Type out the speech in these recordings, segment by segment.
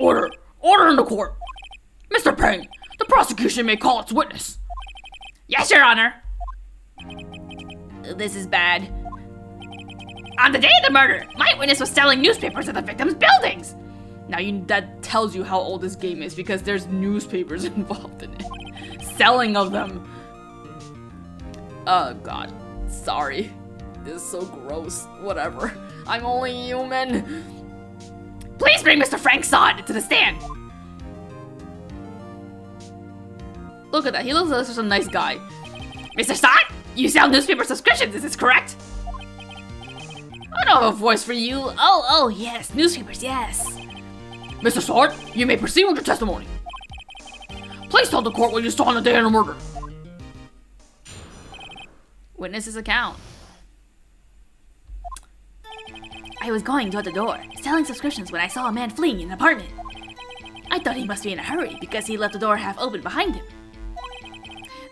Order! Order in the court! Mr. Peng, the prosecution may call its witness. Yes, Your Honor. This is bad. On the day of the murder, my witness was selling newspapers at the victim's buildings. Now, that tells you how old this game is because there's newspapers involved in it. Selling of them. Oh, God. Sorry. This is so gross. Whatever. I'm only human. Please bring Mr. Frank Sod to the stand. Look at that. He looks like such a nice guy. Mr. Sod, you sell newspaper subscriptions, is this correct? I don't have a voice for you. Oh, yes. Newspapers, yes. Mr. Sod, you may proceed with your testimony. Please tell the court what you saw on the day of the murder. Witness's account. I was going door to door, selling subscriptions when I saw a man fleeing an apartment. I thought he must be in a hurry because he left the door half open behind him.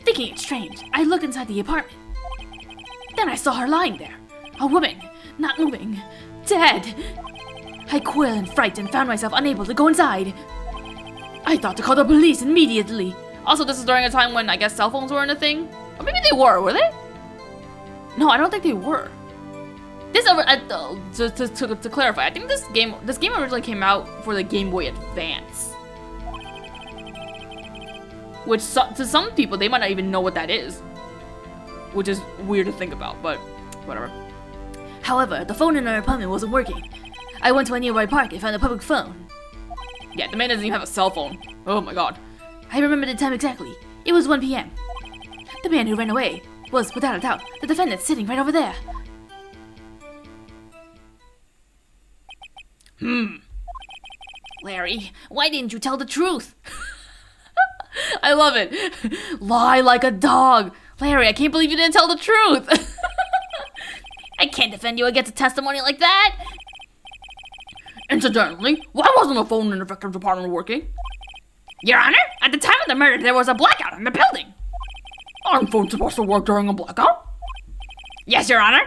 Thinking it strange, I looked inside the apartment. Then I saw her lying there. A woman, not moving, dead. I quailed in fright and found myself unable to go inside. I thought to call the police immediately. Also, this is during a time when I guess cell phones weren't a thing. Or maybe they were they? No, I don't think they were. This to clarify, I think this game originally came out for the Game Boy Advance. Which to some people they might not even know what that is. Which is weird to think about, but whatever. However, the phone in our apartment wasn't working. I went to a nearby park and found a public phone. Yeah, the man doesn't even have a cell phone. Oh my god. I remember the time exactly. It was 1 p.m. The man who ran away was, without a doubt, the defendant sitting right over there. Larry, why didn't you tell the truth? I love it. Lie like a dog. Larry, I can't believe you didn't tell the truth. I can't defend you against a testimony like that. Incidentally, why wasn't the phone in the victim's apartment working? Your Honor, at the time of the murder, there was a blackout in the building. Aren't phones supposed to work during a blackout? Yes, Your Honor.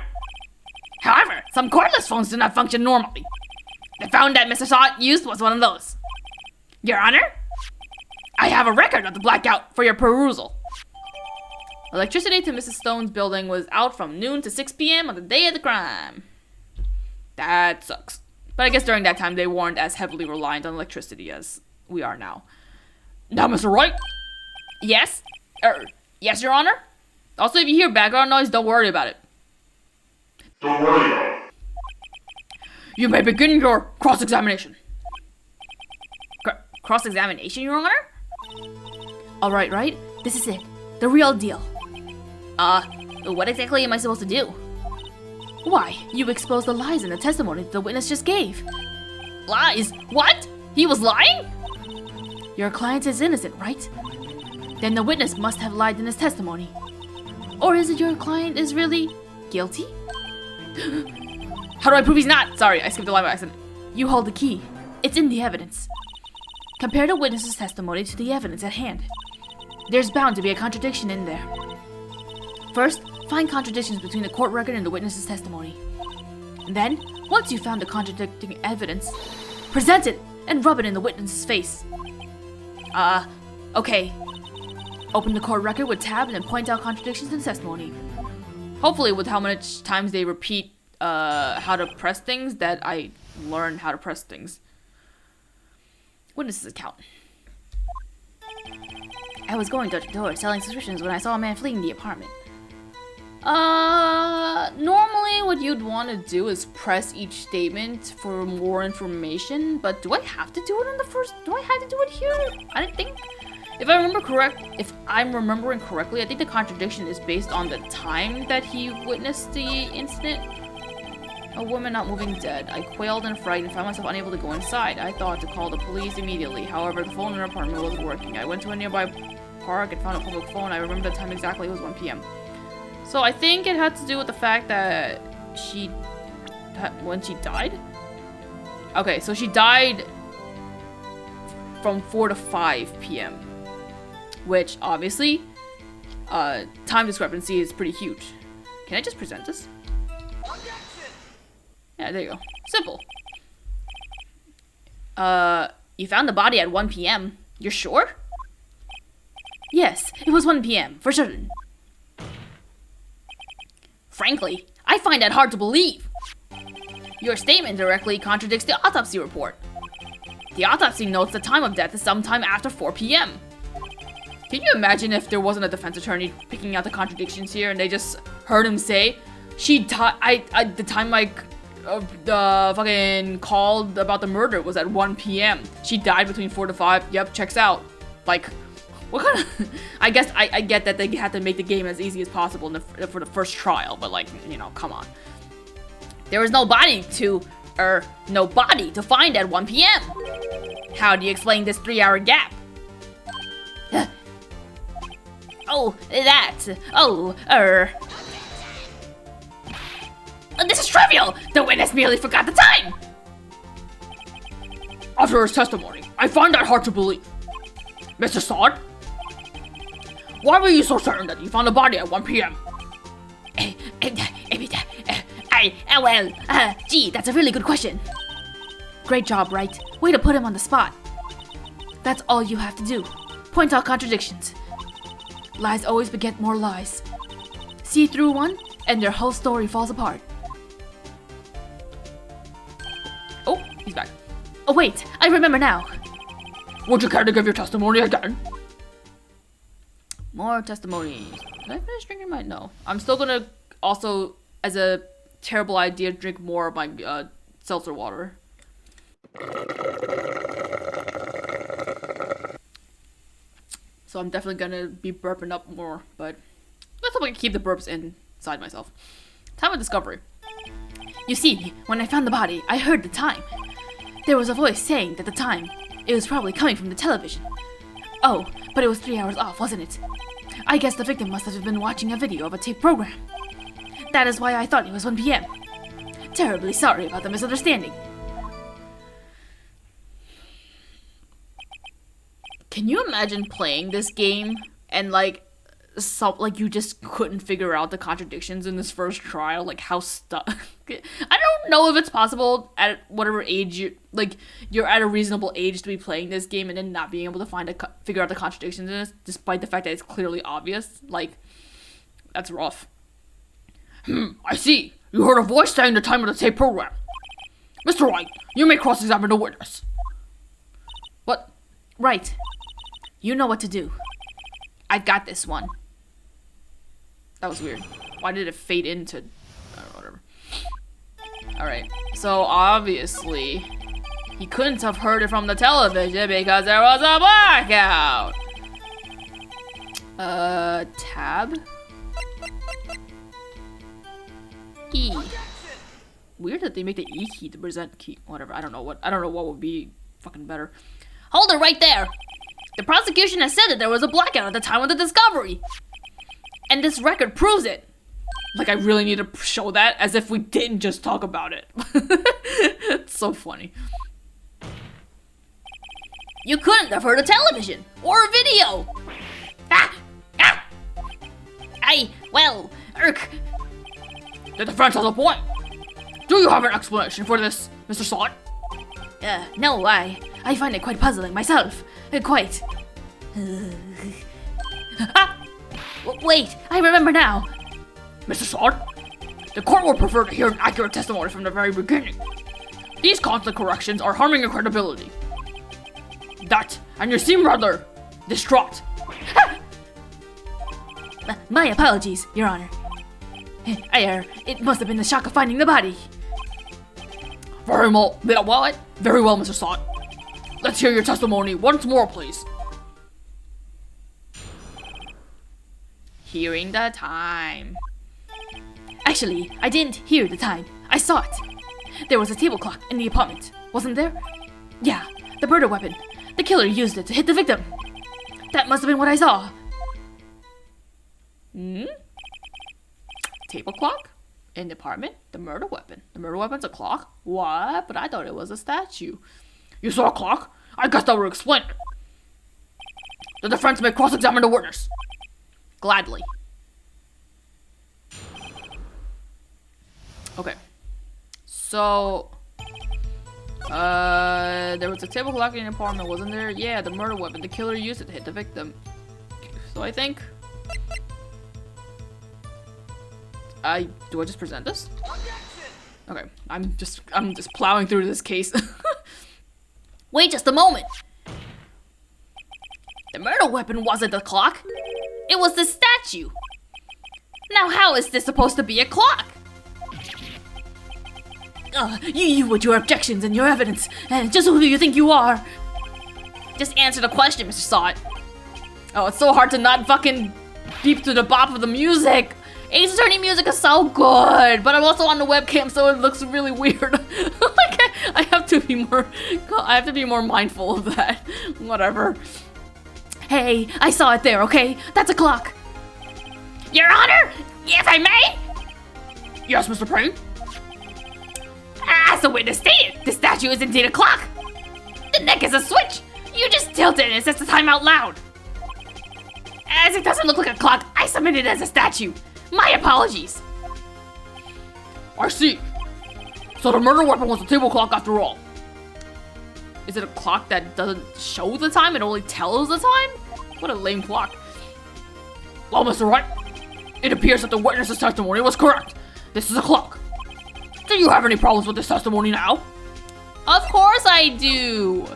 However, some cordless phones do not function normally. The phone that Mr. Sahwit used was one of those. Your Honor, I have a record of the blackout for your perusal. Electricity to Mrs. Stone's building was out from noon to 6 p.m. on the day of the crime. That sucks. But I guess during that time they weren't as heavily reliant on electricity as we are now. Now, Mr. Wright? Yes? Yes, Your Honor? Also, if you hear background noise, don't worry about it. Don't worry about it. You may begin your cross-examination. Cross-examination, Your Honor? Alright, right? This is it. The real deal. What exactly am I supposed to do? Why, you exposed the lies in the testimony the witness just gave. Lies? What? He was lying? Your client is innocent, right? Then the witness must have lied in his testimony. Or is it your client is really guilty? How do I prove he's not? Sorry, I skipped a line by accident. You hold the key. It's in the evidence. Compare the witness's testimony to the evidence at hand. There's bound to be a contradiction in there. First, find contradictions between the court record and the witness's testimony. And then, once you've found the contradicting evidence, present it and rub it in the witness's face. Okay. Open the court record with tab and then point out contradictions in testimony. Hopefully with how much times they repeat how to press things that I learned how to press things. Witness's account. I was going door to door selling subscriptions when I saw a man fleeing the apartment. Normally what you'd want to do is press each statement for more information, but do I have to do it on the first? Do I have to do it here? I didn't think. If I'm remembering correctly, I think the contradiction is based on the time that he witnessed the incident. A woman not moving dead. I quailed in fright and found myself unable to go inside. I thought to call the police immediately. However, the phone in her apartment wasn't working. I went to a nearby park and found a public phone. I remember the time exactly. It was 1 p.m. So I think it had to do with the fact that when she died? Okay, so she died from 4 to 5 p.m. Which, obviously, time discrepancy is pretty huge. Can I just present this? Yeah, there you go. Simple. You found the body at 1 p.m. You're sure? Yes, it was 1 p.m. for certain. Frankly, I find that hard to believe. Your statement directly contradicts the autopsy report. The autopsy notes the time of death is sometime after 4 p.m. Can you imagine if there wasn't a defense attorney picking out the contradictions here and they just heard him say, she died, the time the fucking called about the murder was at 1 p.m. She died between 4 to 5. Yep, checks out. Like, what kind of... I guess I get that they had to make the game as easy as possible for the first trial, but like, you know, come on. There was no body to find at 1 p.m. How do you explain this 3-hour gap? Oh, that. Oh, this is trivial! The witness merely forgot the time! After his testimony, I find that hard to believe. Mr. Sahwit? Why were you so certain that you found the body at 1 p.m.? Gee, that's a really good question. Great job, right? Way to put him on the spot. That's all you have to do. Point out contradictions. Lies always beget more lies. See through one, and their whole story falls apart. Oh, he's back. Oh wait, I remember now. Would you care to give your testimony again? More testimonies. Did I finish drinking mine? No. I'm still gonna also, as a terrible idea, drink more of my seltzer water. So I'm definitely gonna be burping up more, but let's hope I can keep the burps inside myself. Time of discovery. You see, when I found the body, I heard the time. There was a voice saying that the time, it was probably coming from the television. Oh, but it was 3 hours off, wasn't it? I guess the victim must have been watching a video of a tape program. That is why I thought it was 1 p.m. Terribly sorry about the misunderstanding. Can you imagine playing this game and like you just couldn't figure out the contradictions in this first trial? Like how stuck. I don't know if it's possible at whatever age you're at a reasonable age to be playing this game and then not being able to figure out the contradictions in this, despite the fact that it's clearly obvious. Like, that's rough. I see. You heard a voice saying the time of the tape program. Mr. Wright, you may cross-examine the witness. What? Right. You know what to do. I've got this one. That was weird. Why did it fade into... I don't know, whatever. Alright. So, obviously, he couldn't have heard it from the television because there was a blackout. Tab? E. Weird that they make the E key the present key. Whatever. I don't know what would be fucking better. Hold it right there. The prosecution has said that there was a blackout at the time of the discovery. And this record proves it. Like, I really need to show that as if we didn't just talk about it. It's so funny. You couldn't have heard a television or a video. The defense has a point. Do you have an explanation for this, Mr. Sahwit? No, I find it quite puzzling myself. Quite. Wait, I remember now. Mr. Sahwit, the court would prefer to hear an accurate testimony from the very beginning. These constant corrections are harming your credibility. That, and you seem rather distraught. My apologies, Your Honor. It must have been the shock of finding the body. Very well, Mr. Sahwit. Let's hear your testimony once more, please. Hearing the time. Actually, I didn't hear the time. I saw it. There was a table clock in the apartment, wasn't there? Yeah, the murder weapon. The killer used it to hit the victim. That must have been what I saw. Table clock? In the apartment? The murder weapon. The murder weapon's a clock? What? But I thought it was a statue. You saw a clock? I guess that would explain it. The defense may cross-examine the witness. Gladly. Okay. So, There was a table clock in the apartment, wasn't there? Yeah, the murder weapon. The killer used it to hit the victim. So I think... do I just present this? Okay, I'm just plowing through this case. Wait just a moment. The murder weapon wasn't the clock. It was the statue. Now how is this supposed to be a clock? You with your objections and your evidence. Just who do you think you are? Just answer the question, Mr. Sahwit. Oh, it's so hard to not fucking beep to the bop of the music. Ace Attorney music is so good, But I'm also on the webcam, so it looks really weird. Like, I have to be more mindful of that. Whatever. Hey, I saw it there, okay? That's a clock. Your Honor, if I may? Yes, Mr. Payne? As the witness stated, the statue is indeed a clock. The neck is a switch. You just tilt it and it sets the time out loud. As it doesn't look like a clock, I submit it as a statue. My apologies. I see. So the murder weapon was a table clock after all. Is it a clock that doesn't show the time? It only tells the time? What a lame clock. Well, Mr. Wright, it appears that the witness's testimony was correct. This is a clock. Do you have any problems with this testimony now? Of course I do.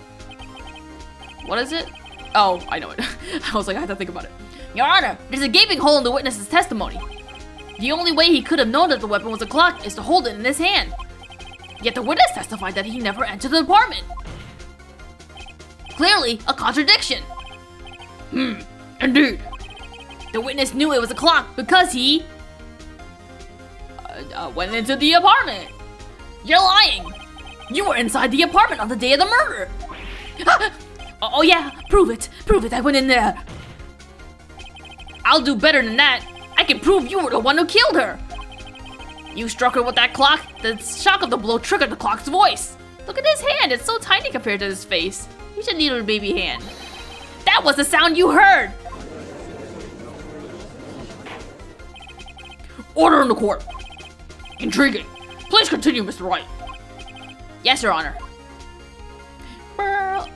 What is it? Oh, I know it. I was like, I had to think about it. Your Honor, there's a gaping hole in the witness's testimony. The only way he could have known that the weapon was a clock is to hold it in his hand. Yet the witness testified that he never entered the apartment. Clearly, a contradiction. Indeed. The witness knew it was a clock because he... went into the apartment. You're lying. You were inside the apartment on the day of the murder. Oh yeah, prove it. Prove it, I went in there. I'll do better than that. I can prove you were the one who killed her. You struck her with that clock. The shock of the blow triggered the clock's voice. Look at his hand, it's so tiny compared to his face. He should need a baby hand. That was the sound you heard. Order in the court. Intriguing. Please continue, Mr. Wright. Yes, Your Honor.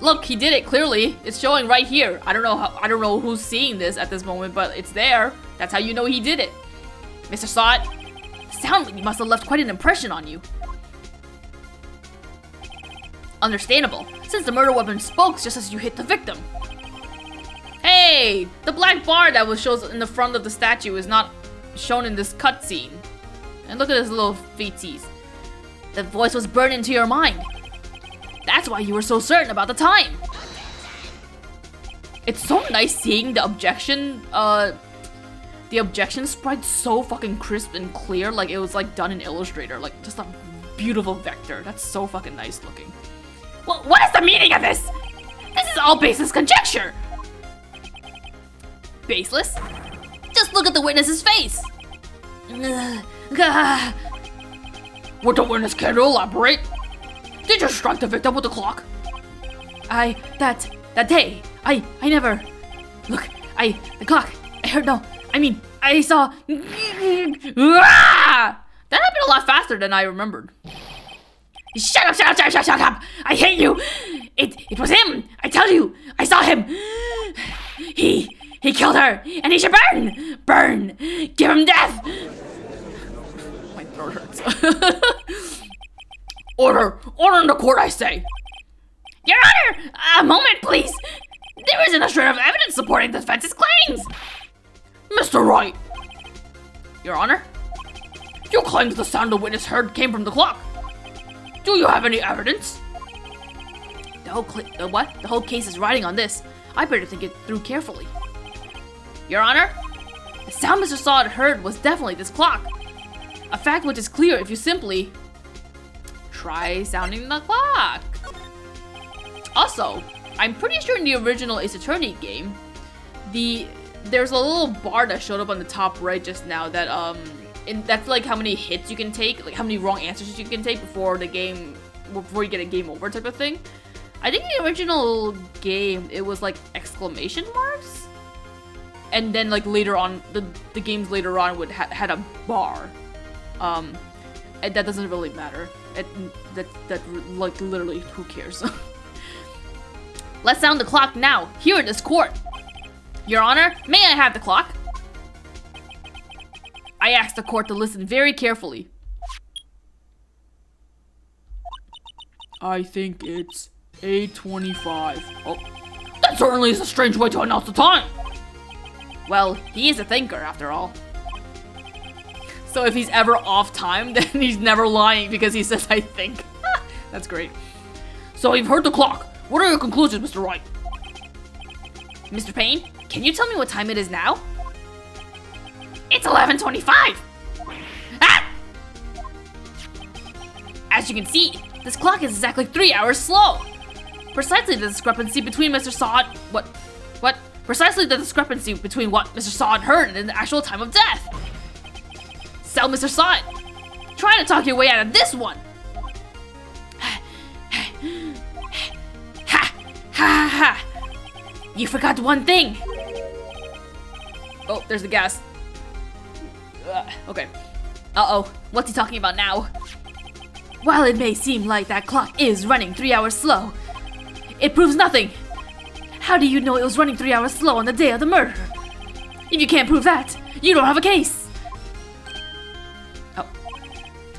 Look, he did it clearly. It's showing right here. I don't know who's seeing this at this moment, but it's there. That's how you know he did it. Mr. Sahwit, the sound must have left quite an impression on you. Understandable, since the murder weapon spoke just as you hit the victim. Hey, the black bar that was shown in the front of the statue is not shown in this cutscene. And look at his little feeties. The voice was burned into your mind. That's why you were so certain about the time. It's so nice seeing the objection sprite so fucking crisp and clear, like it was like done in Illustrator, like just a beautiful vector. That's so fucking nice looking. Well, what is the meaning of this? This is all baseless conjecture. Baseless? Just look at the witness's face. Would the witness care to elaborate? Did you strike the victim with the clock? That day, I never... Look, the clock, I saw... That happened a lot faster than I remembered. Shut up! I hate you! It was him! I tell you! I saw him! He killed her! And he should burn! Burn! Give him death! My throat hurts. Order in the court, I say! Your Honor! A moment, please! There isn't a shred of evidence supporting the defense's claims! Mr. Wright! Your Honor? You claim that the sound the witness heard came from the clock. Do you have any evidence? The whole case is riding on this. I better think it through carefully. Your Honor? The sound Mr. Sahwit heard was definitely this clock. A fact which is clear if you simply... try sounding the clock. Also, I'm pretty sure in the original Ace Attorney game, there's a little bar that showed up on the top right just now that that's like how many hits you can take, like how many wrong answers you can take before you get a game over type of thing. I think in the original game it was like exclamation marks, and then like later on the games later on would had a bar. And that doesn't really matter. Like, literally, who cares? Let's sound the clock now, here in this court. Your Honor, may I have the clock? I ask the court to listen very carefully. I think it's 8:25. Oh, that certainly is a strange way to announce the time. Well, he is a thinker, after all. So if he's ever off time, then he's never lying because he says, I think. That's great. So you've heard the clock. What are your conclusions, Mr. Wright? Mr. Payne, can you tell me what time it is now? It's 11:25! Ah! As you can see, this clock is exactly 3 hours slow. Precisely the discrepancy between Mr. Sahwit... What? Precisely the discrepancy between what Mr. Sahwit heard and the actual time of death. So, Mr. Sahwit, try to talk your way out of this one. Ha! You forgot one thing. Oh, there's the gas. Okay. Uh-oh, what's he talking about now? While it may seem like that clock is running 3 hours slow, it proves nothing. How do you know it was running 3 hours slow on the day of the murder? If you can't prove that, you don't have a case.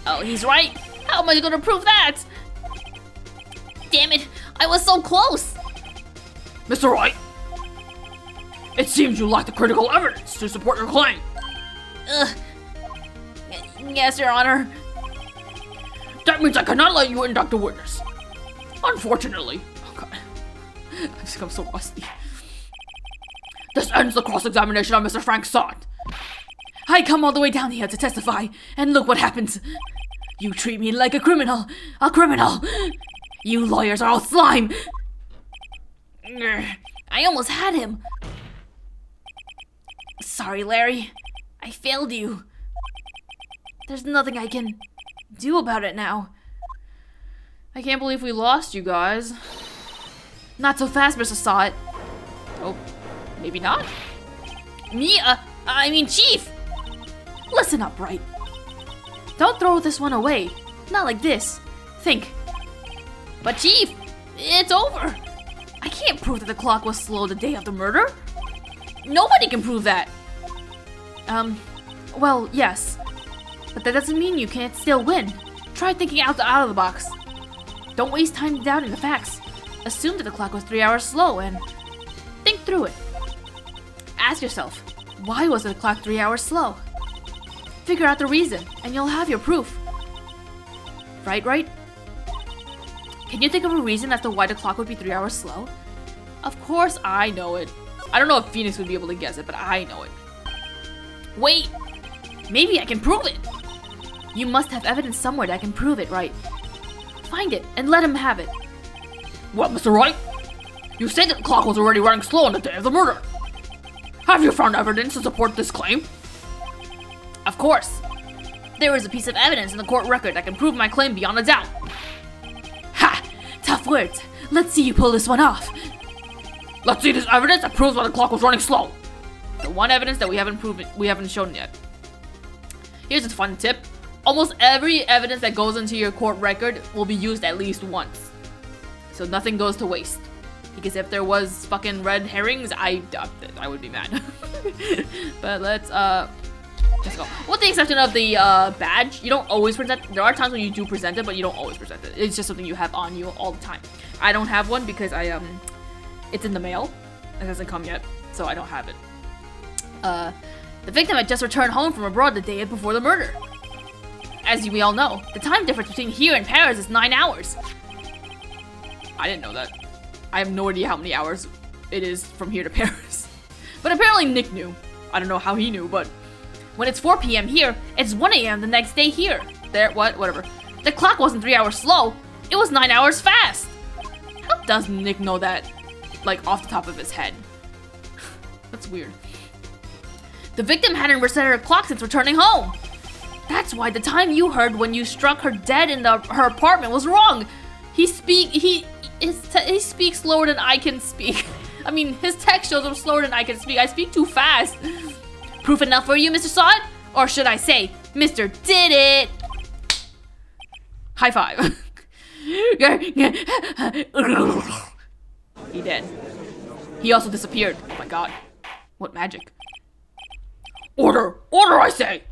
Oh, he's right. How am I gonna prove that? Damn it, I was so close. Mr. Wright, it seems you lack the critical evidence to support your claim. Yes, Your Honor. That means I cannot let you induct a witness. Unfortunately. Oh god. I've become so rusty. This ends the cross-examination of Mr. Frank Sahwit. I come all the way down here to testify, and look what happens. You treat me like a criminal. A criminal. You lawyers are all slime. I almost had him. Sorry, Larry. I failed you. There's nothing I can do about it now. I can't believe we lost, you guys. Not so fast, Mr. Sahwit. Oh, maybe not. I mean, Chief! Listen up, Wright. Don't throw this one away. Not like this. Think. But Chief, it's over. I can't prove that the clock was slow the day of the murder. Nobody can prove that. Well, yes. But that doesn't mean you can't still win. Try thinking out of the box. Don't waste time doubting the facts. Assume that the clock was 3 hours slow and think through it. Ask yourself, why was the clock 3 hours slow? Figure out the reason, and you'll have your proof. Right? Can you think of a reason as to why the clock would be 3 hours slow? Of course I know it. I don't know if Phoenix would be able to guess it, but I know it. Wait! Maybe I can prove it! You must have evidence somewhere that can prove it, right? Find it, and let him have it. What, Mr. Wright? You said that the clock was already running slow on the day of the murder. Have you found evidence to support this claim? Of course. There is a piece of evidence in the court record that can prove my claim beyond a doubt. Ha! Tough words. Let's see you pull this one off. Let's see this evidence that proves why the clock was running slow. The one evidence that we haven't shown yet. Here's a fun tip. Almost every evidence that goes into your court record will be used at least once. So nothing goes to waste. Because if there was fucking red herrings, I would be mad. But let's go. With the exception of the badge, you don't always present. There are times when you do present it, but you don't always present it. It's just something you have on you all the time. I don't have one because it's in the mail. It hasn't come yet, so I don't have it. The victim had just returned home from abroad the day before the murder. As we all know, the time difference between here and Paris is 9 hours. I didn't know that. I have no idea how many hours it is from here to Paris. But apparently Nick knew. I don't know how he knew, but when it's 4 p.m. here, it's 1 a.m. the next day here. Whatever. The clock wasn't 3 hours slow. It was 9 hours fast. How does Nick know that, like, off the top of his head? That's weird. The victim hadn't reset her clock since returning home. That's why the time you heard when you struck her dead in her apartment was wrong. He speaks slower than I can speak. I mean, his text shows him slower than I can speak. I speak too fast. Proof enough for you, Mr. Sahwit? Or should I say, Mr. Did It? High five. He did. He also disappeared. Oh my god. What magic? Order! Order, I say!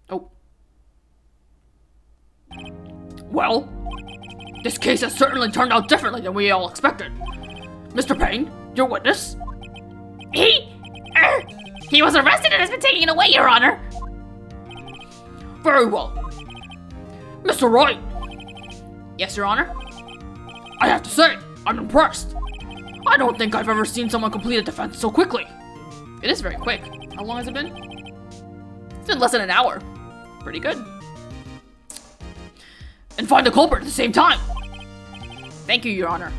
Oh. Well, this case has certainly turned out differently than we all expected. Mr. Payne, your witness? He was arrested and has been taken away, Your Honor. Very well. Mr. Wright, Yes, Your Honor. I have to say, I'm impressed. I don't think I've ever seen someone complete a defense so quickly. It is very quick. How long has it been? It's been less than an hour. Pretty good. And find the culprit at the same time. Thank you, Your Honor.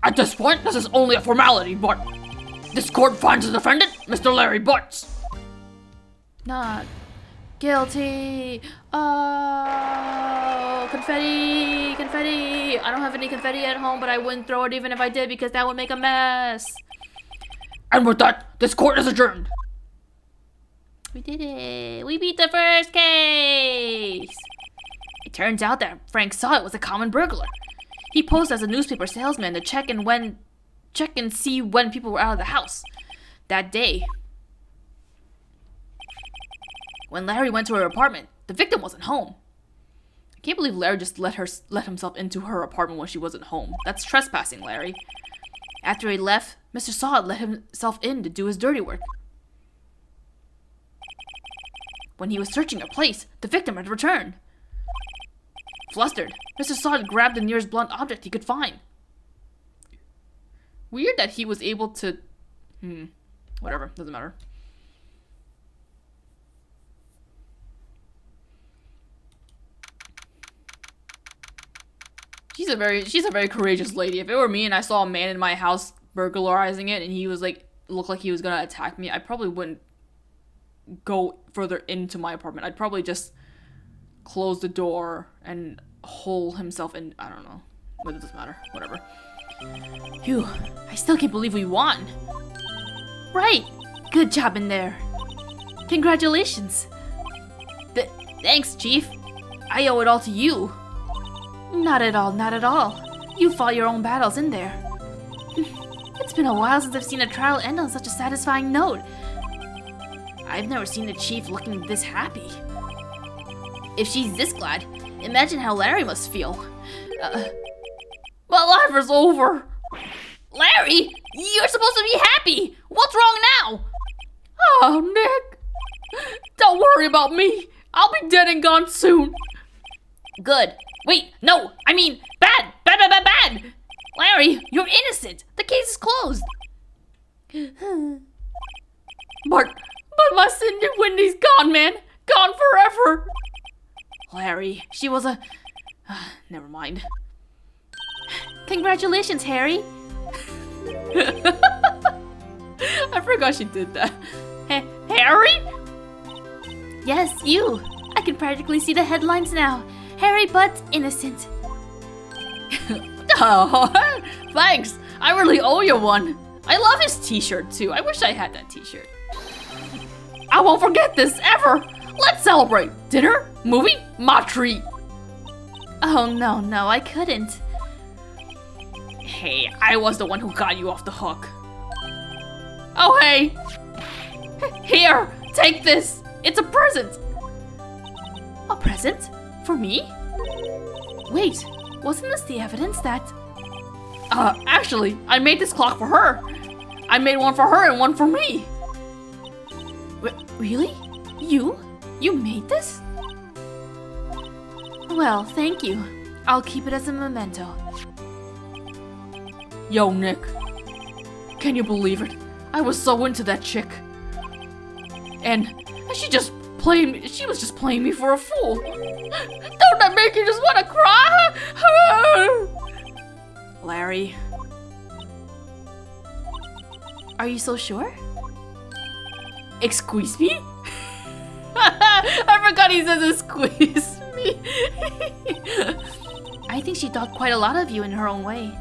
At this point, this is only a formality, but this court finds the defendant, Mr. Larry Butts. Not guilty. Oh, confetti, confetti. I don't have any confetti at home, but I wouldn't throw it even if I did because that would make a mess. And with that, this court is adjourned. We did it. We beat the first case. It turns out that Frank Sahwit was a common burglar. He posed as a newspaper salesman to check and see when people were out of the house. That day, when Larry went to her apartment, the victim wasn't home. I can't believe Larry just let himself into her apartment when she wasn't home. That's trespassing, Larry. After he left, Mr. Sahwit let himself in to do his dirty work. When he was searching a place, the victim had returned. Flustered, Mr. Sahwit grabbed the nearest blunt object he could find. Weird that he was able to... Whatever, doesn't matter. She's a very courageous lady. If it were me and I saw a man in my house burglarizing it and he was like, looked like he was gonna attack me, I probably wouldn't go further into my apartment. I'd probably just close the door and hole himself in. I don't know. But it doesn't matter. Whatever. Phew. I still can't believe we won. Right. Good job in there. Congratulations. Thanks, Chief. I owe it all to you. Not at all, not at all. You fought your own battles in there. It's been a while since I've seen a trial end on such a satisfying note. I've never seen the Chief looking this happy. If she's this glad, imagine how Larry must feel. My life is over. Larry, you're supposed to be happy. What's wrong now? Oh, Nick. Don't worry about me. I'll be dead and gone soon. Good. Wait, no, I mean, bad. Larry, you're innocent. The case is closed. But my Cindy Wendy's gone, man. Gone forever. Larry, she was a... never mind. Congratulations, Harry. I forgot she did that. Harry? Yes, you. I can practically see the headlines now. Harry Butts innocent. Oh, thanks. I really owe you one. I love his t-shirt too. I wish I had that t-shirt. I won't forget this ever. Let's celebrate. Dinner, movie, my treat. Oh, no, I couldn't. Hey, I was the one who got you off the hook. Oh, hey. Here, take this. It's a present. A present? For me? Wait, wasn't this the evidence that... Actually, I made this clock for her. I made one for her and one for me. Really? You? You made this? Well, thank you. I'll keep it as a memento. Yo, Nick. Can you believe it? I was so into that chick. And she was just playing me for a fool. Don't that make you just want to cry? Larry. Are you so sure? Excuse me? I forgot he says excuse me. I think she thought quite a lot of you in her own way.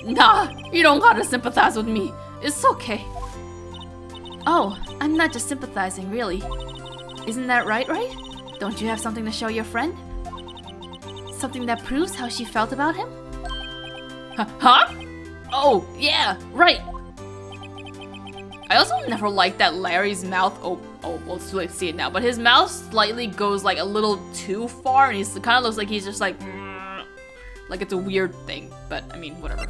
Nah, you don't gotta sympathize with me. It's okay. Oh, I'm not just sympathizing, really. Isn't that right? Don't you have something to show your friend? Something that proves how she felt about him? Huh? Oh, yeah, right. I also never liked that Larry's mouth. Oh, well, it's too late to see it now. But his mouth slightly goes like a little too far, and he's kind of looks like he's just like it's a weird thing. But I mean, whatever.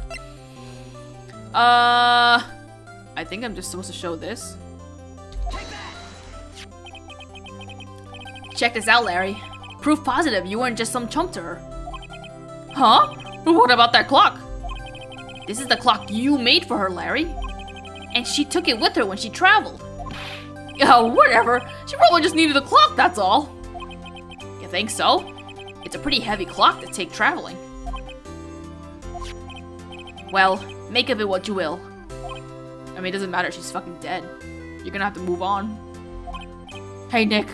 I think I'm just supposed to show this. Check this out, Larry. Proof positive you weren't just some chump to her. Huh? What about that clock? This is the clock you made for her, Larry. And she took it with her when she traveled. Oh, whatever. She probably just needed a clock, that's all. You think so? It's a pretty heavy clock to take traveling. Well, make of it what you will. I mean, it doesn't matter, she's fucking dead. You're gonna have to move on. Hey, Nick.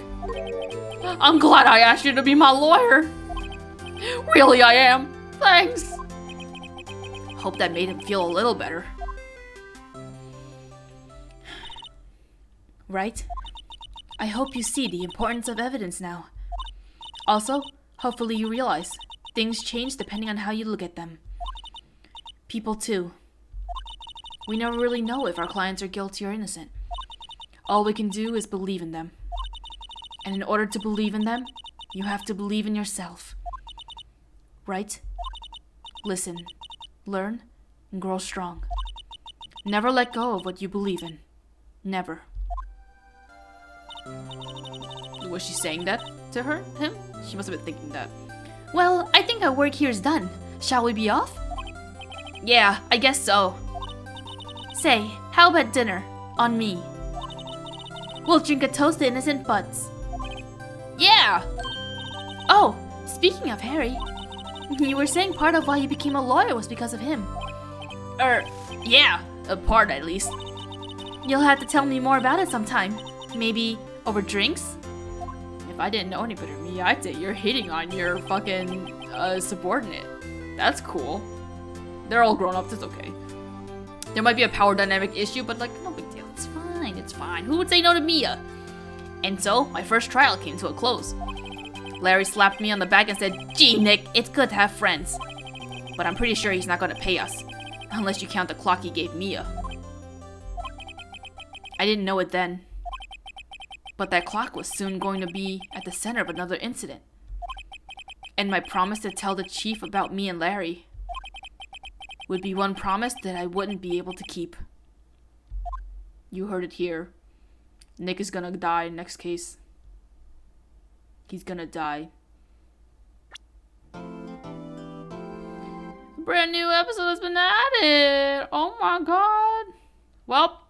I'm glad I asked you to be my lawyer. Really, I am. Thanks. Hope that made him feel a little better. Right? I hope you see the importance of evidence now. Also, hopefully you realize things change depending on how you look at them. People too. We never really know if our clients are guilty or innocent. All we can do is believe in them. And in order to believe in them, you have to believe in yourself. Right? Listen, learn, and grow strong. Never let go of what you believe in. Never. Was she saying that to him? She must have been thinking that. Well, I think our work here is done. Shall we be off? Yeah, I guess so. Say, how about dinner? On me. We'll drink a toast to innocent butts. Yeah! Oh, speaking of Harry, you were saying part of why you became a lawyer was because of him. Yeah, a part at least. You'll have to tell me more about it sometime. Maybe over drinks? If I didn't know any better than me, I'd say you're hitting on your fucking subordinate. That's cool. They're all grown ups, it's okay. There might be a power dynamic issue, but like, no big deal. It's fine, it's fine. Who would say no to Mia? And so, my first trial came to a close. Larry slapped me on the back and said, "Gee, Nick, it's good to have friends. But I'm pretty sure he's not gonna pay us. Unless you count the clock he gave Mia." I didn't know it then. But that clock was soon going to be at the center of another incident. And my promise to tell the chief about me and Larry would be one promise that I wouldn't be able to keep. You heard it here. Nick is gonna die next case. He's gonna die. Brand new episode has been added. Oh my god. Well,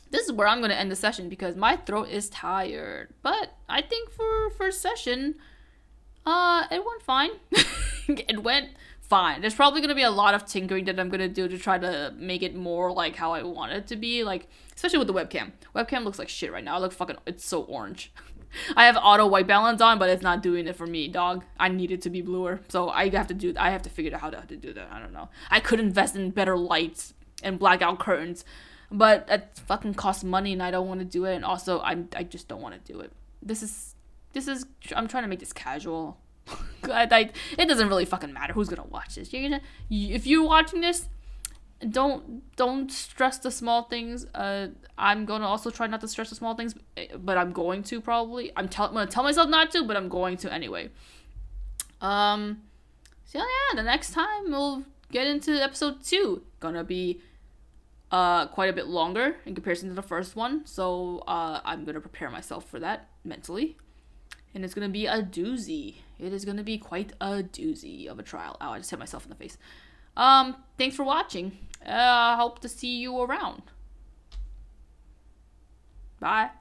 this is where I'm gonna end the session because my throat is tired. But I think for first session, it went fine. It went fine. There's probably gonna be a lot of tinkering that I'm gonna do to try to make it more like how I want it to be. Like, especially with the webcam. Webcam looks like shit right now. I look fucking, it's so orange. I have auto white balance on, but it's not doing it for me, dog. I need it to be bluer. So I have to figure out how to do that. I don't know. I could invest in better lights and blackout curtains, but that fucking costs money and I don't want to do it. And also I just don't want to do it. This is, I'm trying to make this casual. It doesn't really fucking matter who's gonna watch this. If you're watching this, don't stress the small things. I'm gonna also try not to stress the small things, but I'm going to probably. I'm gonna tell myself not to, but I'm going to anyway. So yeah, the next time we'll get into episode 2. Gonna be quite a bit longer in comparison to the first one. So I'm gonna prepare myself for that mentally. And it's going to be a doozy. It is going to be quite a doozy of a trial. Ow, I just hit myself in the face. Thanks for watching. Hope to see you around. Bye.